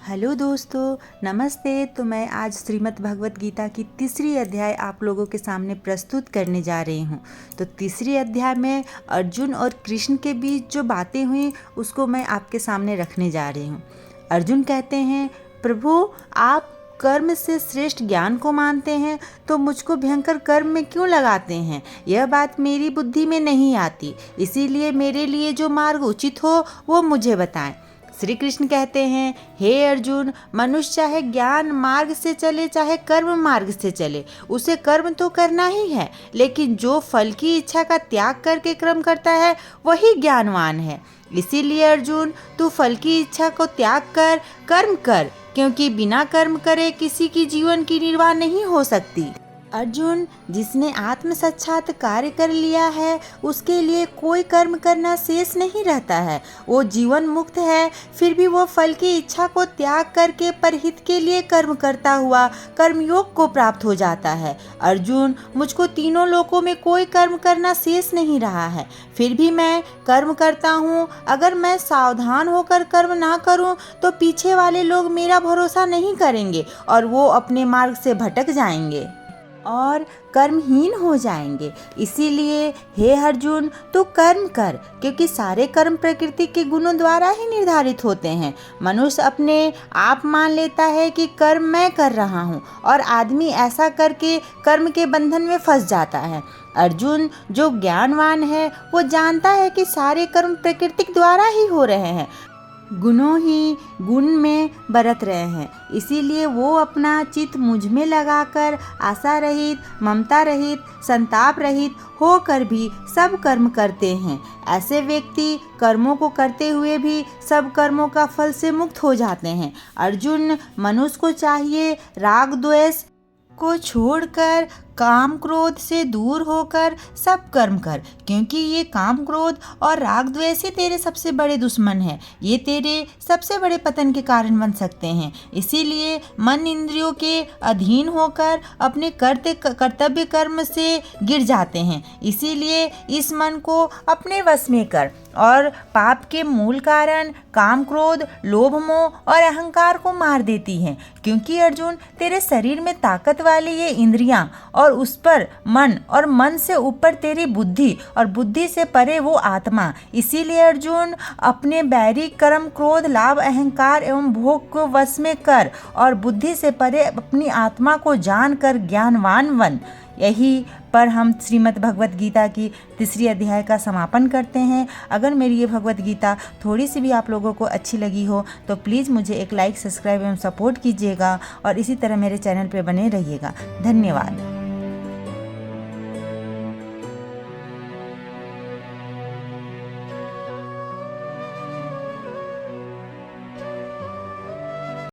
Hello दोस्तों, नमस्ते। तो मैं आज श्रीमद् भगवत गीता की तीसरी अध्याय आप लोगों के सामने प्रस्तुत करने जा रही हूँ। तो तीसरी अध्याय में अर्जुन और कृष्ण के बीच जो बातें हुई उसको मैं आपके सामने रखने जा रही हूँ। अर्जुन कहते हैं, प्रभु आप कर्म से श्रेष्ठ ज्ञान को मानते हैं तो मुझको भयंकर कर्म में क्यों लगाते हैं? यह बात मेरी बुद्धि में नहीं आती, इसीलिए मेरे लिए जो मार्ग उचित हो वो मुझे बताएं। श्री कृष्ण कहते हैं, हे अर्जुन, मनुष्य चाहे ज्ञान मार्ग से चले चाहे कर्म मार्ग से चले, उसे कर्म तो करना ही है, लेकिन जो फल की इच्छा का त्याग करके कर्म करता है वही ज्ञानवान है। इसीलिए अर्जुन, तू फल की इच्छा को त्याग कर कर्म कर, क्योंकि बिना कर्म करे किसी की जीवन की निर्वाह नहीं हो सकती। अर्जुन, जिसने आत्म साक्षात्कार कर लिया है उसके लिए कोई कर्म करना शेष नहीं रहता है। वो जीवन मुक्त है, फिर भी वो फल की इच्छा को त्याग करके परहित के लिए कर्म करता हुआ कर्मयोग को प्राप्त हो जाता है। अर्जुन, मुझको तीनों लोकों में कोई कर्म करना शेष नहीं रहा है, फिर भी मैं कर्म करता हूँ। अगर मैं सावधान होकर कर्म ना करूँ तो पीछे वाले लोग मेरा भरोसा नहीं करेंगे और वो अपने मार्ग से भटक जाएंगे और कर्महीन हो जाएंगे। इसीलिए हे अर्जुन, तू कर्म कर, क्योंकि सारे कर्म प्रकृति के गुणों द्वारा ही निर्धारित होते हैं। मनुष्य अपने आप मान लेता है कि कर्म मैं कर रहा हूँ और आदमी ऐसा करके कर्म के बंधन में फंस जाता है। अर्जुन, जो ज्ञानवान है वो जानता है कि सारे कर्म प्रकृति द्वारा ही हो रहे हैं, गुणों ही गुण में बरत रहे हैं। इसीलिए वो अपना चित्त मुझ में लगाकर आशा रहित, ममता रहित, संताप रहित होकर भी सब कर्म करते हैं। ऐसे व्यक्ति कर्मों को करते हुए भी सब कर्मों का फल से मुक्त हो जाते हैं। अर्जुन, मनुष्य को चाहिए राग द्वेष को छोड़कर काम क्रोध से दूर होकर सब कर्म कर, क्योंकि ये काम क्रोध और राग द्वेष ही तेरे सबसे बड़े दुश्मन हैं। ये तेरे सबसे बड़े पतन के कारण बन सकते हैं। इसीलिए मन इंद्रियों के अधीन होकर अपने कर्तव्य कर्म से गिर जाते हैं। इसीलिए इस मन को अपने वश में कर और पाप के मूल कारण काम क्रोध, लोभ मोह और अहंकार को मार देती हैं। क्योंकि अर्जुन, तेरे शरीर में ताकत वाली ये इंद्रियां और उस पर मन और मन से ऊपर तेरी बुद्धि और बुद्धि से परे वो आत्मा। इसीलिए अर्जुन, अपने बैरी कर्म क्रोध लाभ अहंकार एवं भोग को वश में कर और बुद्धि से परे अपनी आत्मा को जानकर ज्ञानवान बन। यही पर हम श्रीमद् भगवत गीता की तीसरी अध्याय का समापन करते हैं। अगर मेरी ये भगवत गीता थोड़ी सी भी आप लोगों को अच्छी लगी हो तो प्लीज़ मुझे एक लाइक, सब्सक्राइब एवं सपोर्ट कीजिएगा और इसी तरह मेरे चैनल पे बने रहिएगा। धन्यवाद।